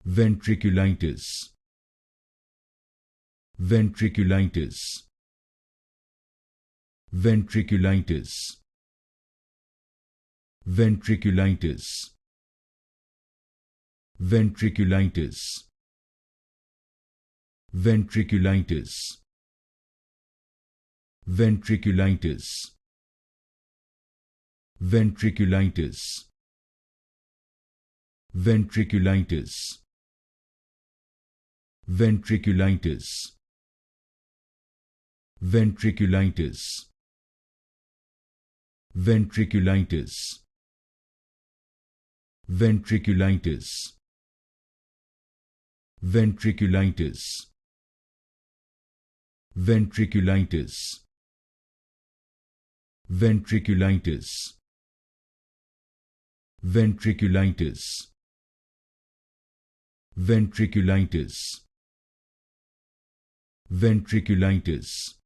Ventriculitis. Ventriculitis. Ventriculitis. Ventriculitis. Ventriculitis. Ventriculitis. Ventriculitis. Ventriculitis. Ventriculitis. Ventriculitis. Ventriculitis. Ventriculitis. Ventriculitis. Ventriculitis. Ventriculitis. Ventriculitis. Ventriculitis. Ventriculitis. Ventriculitis.